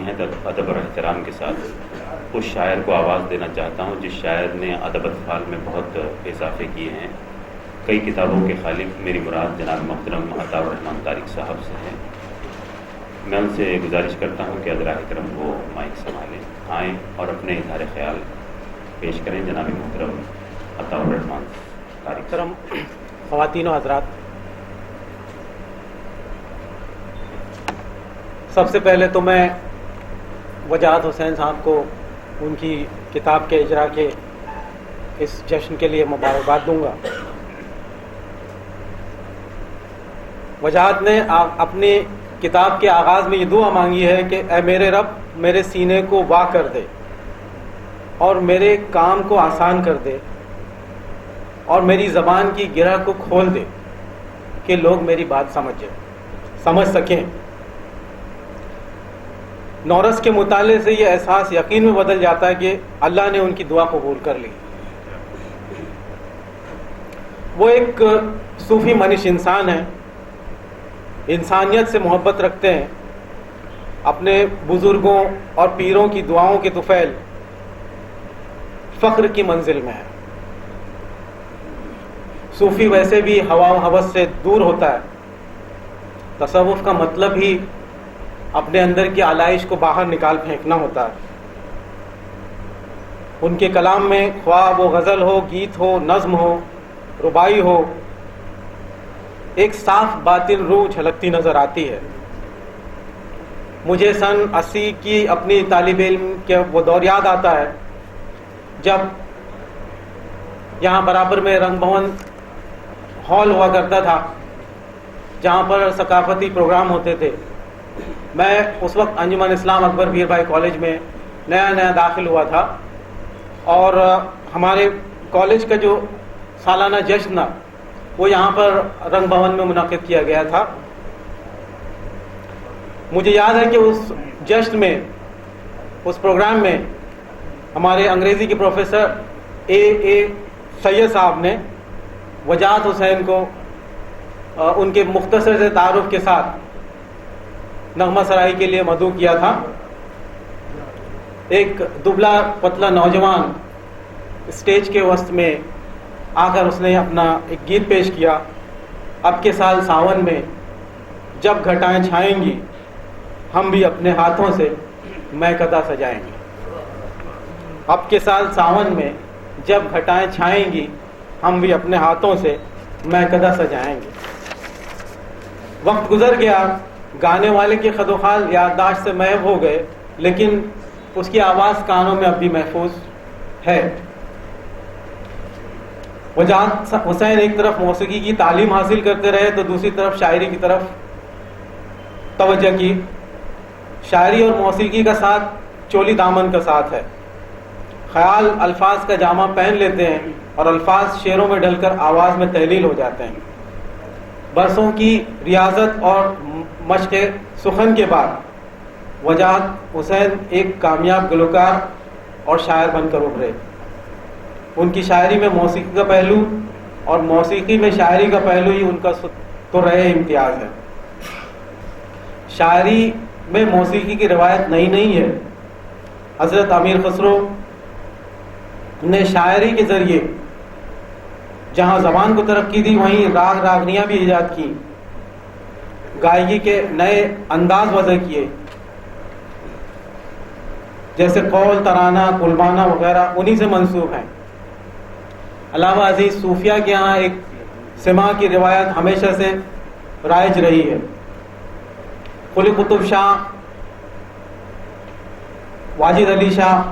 نہایت ادب اور احترام کے ساتھ اس شاعر کو آواز دینا چاہتا ہوں جس شاعر نے ادب اطفال میں بہت اضافے کیے ہیں. کئی کتابوں کے خالق میری مراد جناب محترم عطاء الرحمن طارق صاحب سے ہیں. میں ان سے گزارش کرتا ہوں کہ حضرات کرم وہ مائک سنبھالیں، آئیں اور اپنے اظہار خیال پیش کریں. جناب محترم عطاء الرحمن طارق. محترم خواتین و حضرات، سب سے پہلے تو میں وجاہت حسین صاحب کو ان کی کتاب کے اجرا کے اس جشن کے لیے مبارکباد دوں گا. وجاہت نے اپنی کتاب کے آغاز میں یہ دعا مانگی ہے کہ اے میرے رب، میرے سینے کو وا کر دے اور میرے کام کو آسان کر دے اور میری زبان کی گرہ کو کھول دے کہ لوگ میری بات سمجھ سکیں. نورس کے مطالعے سے یہ احساس یقین میں بدل جاتا ہے کہ اللہ نے ان کی دعا قبول کر لی. وہ ایک صوفی منش انسان ہیں، انسانیت سے محبت رکھتے ہیں، اپنے بزرگوں اور پیروں کی دعاؤں کے طفیل فخر کی منزل میں ہے. صوفی ویسے بھی ہوا و ہوس سے دور ہوتا ہے. تصوف کا مطلب ہی اپنے اندر کی علائش کو باہر نکال پھینکنا ہوتا ہے. ان کے کلام میں خواہ وہ غزل ہو، گیت ہو، نظم ہو، ربائی ہو، ایک صاف باطن روح جھلکتی نظر آتی ہے. مجھے سن 80 کی اپنی طالب علم کے وہ دور یاد آتا ہے جب یہاں برابر میں رنگ بھون ہال ہوا کرتا تھا جہاں پر ثقافتی پروگرام ہوتے تھے. میں اس وقت انجمن اسلام اکبر پیر بھائی کالج میں نیا داخل ہوا تھا اور ہمارے کالج کا جو سالانہ جشن تھا وہ یہاں پر رنگ بھون میں منعقد کیا گیا تھا. مجھے یاد ہے کہ اس جشن میں، اس پروگرام میں ہمارے انگریزی کے پروفیسر اے سید صاحب نے وجاہت حسین کو ان کے مختصر سے تعارف کے ساتھ نغمہ سرائی کے لیے مدعو کیا تھا. ایک دبلا پتلا نوجوان اسٹیج کے وسط میں آ کر اس نے اپنا ایک گیت پیش کیا. اب کے سال ساون میں جب گھٹائیں چھائیں گی ہم بھی اپنے ہاتھوں سے مہکدہ سجائیں گے. اب کے سال ساون میں جب گھٹائیں چھائیں گی ہم بھی اپنے ہاتھوں سے مہکدہ سجائیں گے. وقت گزر گیا، گانے والے کے خد و خال یادداشت سے محو ہو گئے، لیکن اس کی آواز کانوں میں اب بھی محفوظ ہے. وجاہت حسین ایک طرف موسیقی کی تعلیم حاصل کرتے رہے تو دوسری طرف شاعری کی طرف توجہ کی. شاعری اور موسیقی کا ساتھ چولی دامن کا ساتھ ہے. خیال الفاظ کا جامہ پہن لیتے ہیں اور الفاظ شعروں میں ڈل کر آواز میں تحلیل ہو جاتے ہیں. برسوں کی ریاضت اور مشق سخن کے بعد وجاہت حسین ایک کامیاب گلوکار اور شاعر بن کر ابھرے. ان کی شاعری میں موسیقی کا پہلو اور موسیقی میں شاعری کا پہلو ہی ان کا تو رہے امتیاز ہے. شاعری میں موسیقی کی روایت نہیں ہے. حضرت امیر خسرو نے شاعری کے ذریعے جہاں زبان کو ترقی دی وہیں راگ راگنیاں بھی ایجاد کی، گائیکی کے نئے انداز وضع کیے، جیسے قول، ترانہ، قلبانہ وغیرہ انہی سے منسوب ہیں. علاوہ ازیں صوفیہ کے ہاں ایک سماع کی روایت ہمیشہ سے رائج رہی ہے. قلی قطب شاہ، واجد علی شاہ،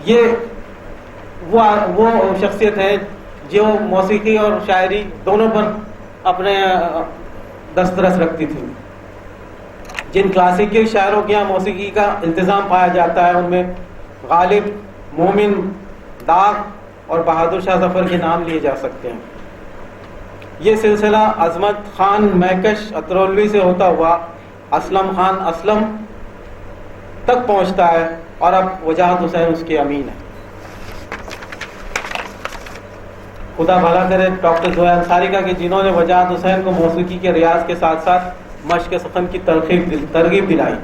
یہ وہ شخصیت ہے جو موسیقی اور شاعری دونوں پر اپنے دسترس رکھتی تھی. جن کلاسیکی شاعروں کے یہاں موسیقی کا انتظام پایا جاتا ہے ان میں غالب، مومن، داغ اور بہادر شاہ ظفر کے نام لیے جا سکتے ہیں. یہ سلسلہ عظمت خان مہکش اترولوی سے ہوتا ہوا اسلم خان اسلم تک پہنچتا ہے اور اب وجاہت حسین اس کے امین ہیں. خدا بھلا کرے ڈاکٹر زویا انصاری کا کہ جنہوں نے وجاہت حسین کو موسیقی کے ریاض کے ساتھ ساتھ مشق سخن کی ترغیب دلائی.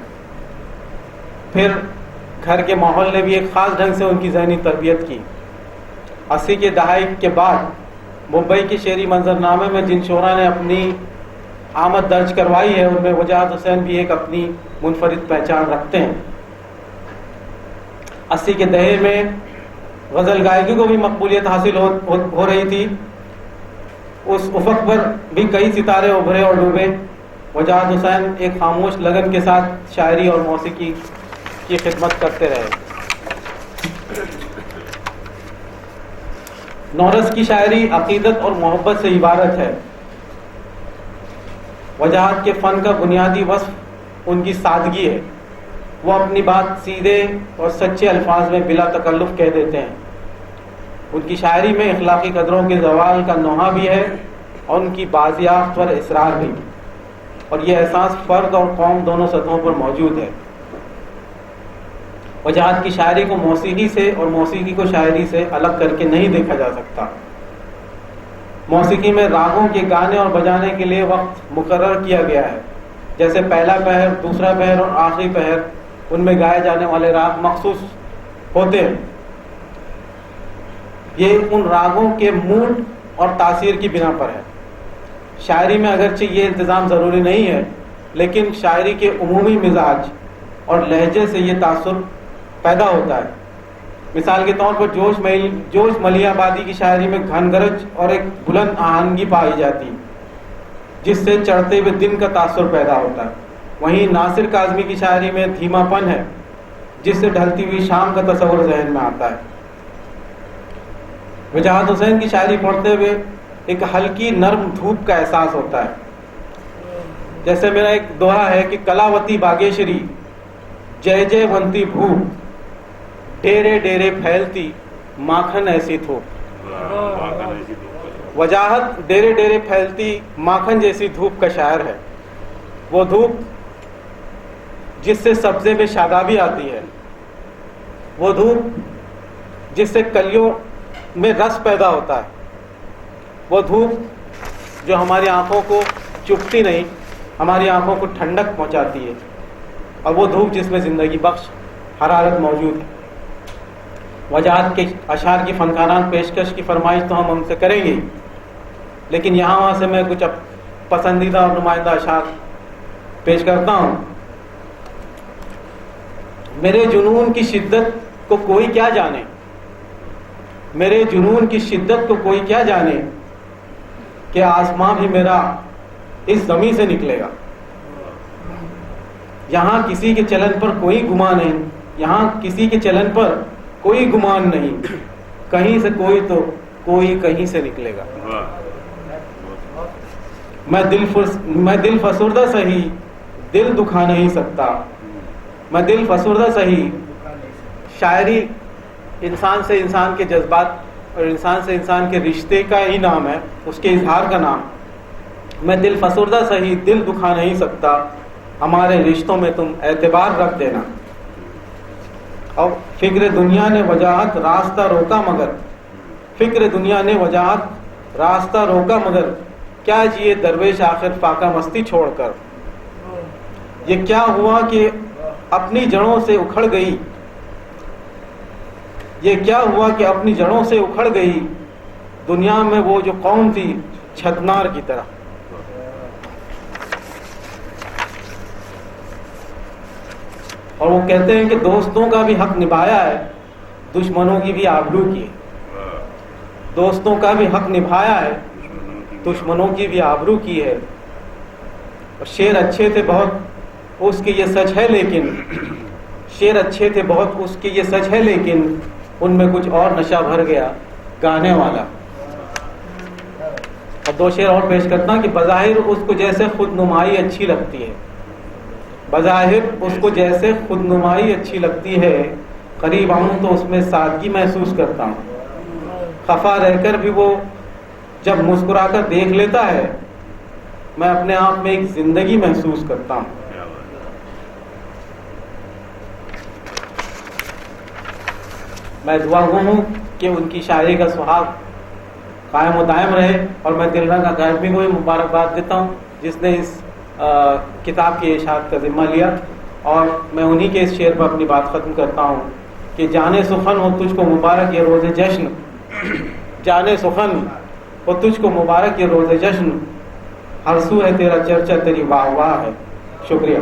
پھر گھر کے ماحول نے بھی ایک خاص ڈھنگ سے ان کی ذہنی تربیت کی۔ 80 کے دہائی کے بعد ممبئی کے شعری منظرنامے میں جن شعراء نے اپنی آمد درج کروائی ہے ان میں وجاہت حسین بھی ایک اپنی منفرد پہچان رکھتے ہیں۔ 80 کے دہے میں غزل گائیکی کو بھی مقبولیت حاصل ہو رہی تھی۔ اس افق پر بھی کئی ستارے ابھرے اور ڈوبے۔ وجاہت حسین ایک خاموش لگن کے ساتھ شاعری اور موسیقی کی خدمت کرتے رہے۔ نورس کی شاعری عقیدت اور محبت سے عبارت ہے۔ وجاہت کے فن کا بنیادی وصف ان کی سادگی ہے۔ وہ اپنی بات سیدھے اور سچے الفاظ میں بلا تکلف کہہ دیتے ہیں۔ ان کی شاعری میں اخلاقی قدروں کے زوال کا نوحہ بھی ہے اور ان کی بازیافت پر اصرار بھی، اور یہ احساس فرد اور قوم دونوں سطحوں پر موجود ہے۔ وجاہت کی شاعری کو موسیقی سے اور موسیقی کو شاعری سے الگ کر کے نہیں دیکھا جا سکتا۔ موسیقی میں راگوں کے گانے اور بجانے کے لیے وقت مقرر کیا گیا ہے، جیسے پہلا پہر، دوسرا پہر اور آخری پہر، ان میں گائے جانے والے راگ مخصوص ہوتے ہیں۔ یہ ان راگوں کے موڈ اور تاثیر کی بنا پر ہے۔ شاعری میں اگرچہ یہ انتظام ضروری نہیں ہے، لیکن شاعری کے عمومی مزاج اور لہجے سے یہ تاثر پیدا ہوتا ہے۔ مثال کے طور پر جوش ملیح آبادی کی شاعری میں گھن گرج اور ایک بلند آہنگی پائی جاتی، جس سے چڑھتے ہوئے دن کا تاثر پیدا ہوتا ہے۔ وہیں ناصر کاظمی کی شاعری میں دھیما پن ہے، جس سے ڈھلتی ہوئی شام کا تصور ذہن میں آتا ہے۔ وجاہت حسین کی شاعری پڑھتے ہوئے ایک ہلکی نرم دھوپ کا احساس ہوتا ہے۔ جیسے میرا ایک دوہا ہے کہ کلاوتی باگیشری جے جے ونتی بھوپ، ڈیرے ڈیرے پھیلتی ماکھن ایسی دھوپ۔ وجاہت ڈیرے ڈیرے پھیلتی ماکھن جیسی دھوپ کا شاعر ہے۔ وہ دھوپ جس سے سبزے میں شادابی آتی ہے، وہ دھوپ جس سے کلیوں میں رس پیدا ہوتا ہے، وہ دھوپ جو ہماری آنکھوں کو چبھتی نہیں، ہماری آنکھوں کو ٹھنڈک پہنچاتی ہے، اور وہ دھوپ جس میں زندگی بخش حرارت موجود ہے۔ وجاہت کے اشعار کی فنکاران پیشکش کی فرمائش تو ہم سے کریں گے، لیکن یہاں وہاں سے میں کچھ پسندیدہ اور نمائندہ اشعار پیش کرتا ہوں۔ میرے جنون کی شدت کو کوئی کیا جانے، میرے جنون کی شدت کو کوئی کیا جانے، کہ آسماں بھی میرا اس زمین سے نکلے گا۔ یہاں کسی کے چلن پر کوئی گمان نہیں، یہاں کسی کے چلن پر کوئی گمان نہیں، کہیں سے کوئی تو کوئی کہیں سے نکلے گا۔ میں دل فسردہ سہی دل دکھا نہیں سکتا، میں دل فسردہ سہی۔ شاعری انسان سے انسان کے جذبات اور انسان سے انسان کے رشتے کا ہی نام ہے، اس کے اظہار کا نام۔ میں دل فسردہ سہی دل دکھا نہیں سکتا، ہمارے رشتوں میں تم اعتبار رکھ دینا۔ اور فکر دنیا نے وجاہت راستہ روکا مگر، فکر دنیا نے وجاہت راستہ روکا مگر، کیا جیے درویش آخر فاقہ مستی چھوڑ کر۔ یہ کیا ہوا کہ اپنی جڑوں سے اکھڑ گئی، یہ کیا ہوا کہ اپنی جڑوں سے اکھڑ گئی، دنیا میں وہ جو قوم تھی چھتنار کی طرح۔ اور وہ کہتے ہیں کہ دوستوں کا بھی حق نبھایا ہے، دشمنوں کی بھی آبرو کی ہے۔ دوستوں کا بھی حق نبھایا ہے، دشمنوں کی بھی آبرو کی ہے۔ اور شعر اچھے تھے بہت اس کے یہ سچ ہے، لیکن شعر اچھے تھے بہت اس کے یہ سچ ہے، لیکن ان میں کچھ اور نشہ بھر گیا گانے والا۔ اور دو شعر اور پیش کرتا ہوں کہ بظاہر اس کو جیسے خود نمائی اچھی لگتی ہے، بظاہر اس کو جیسے خود نمائی اچھی لگتی ہے، قریب آؤں تو اس میں سادگی محسوس کرتا ہوں۔ خفا رہ کر بھی وہ جب مسکرا کر دیکھ لیتا ہے، میں اپنے آپ میں ایک زندگی محسوس کرتا ہوں۔ میں دعا گو ہوں کہ ان کی شاعری کا سہاگ قائم و دائم رہے، اور میں دلرنگ اکیڈمی کو بھی مبارکباد دیتا ہوں جس نے اس کتاب کی اشاعت کا ذمہ لیا۔ اور میں انہی کے اس شعر پر اپنی بات ختم کرتا ہوں کہ جانے سخن ہو تجھ کو مبارک یہ روز جشن، جانے سخن ہو تجھ کو مبارک یہ روز جشن، ہر سو ہے تیرا چرچا تیری واہ واہ ہے. شکریہ.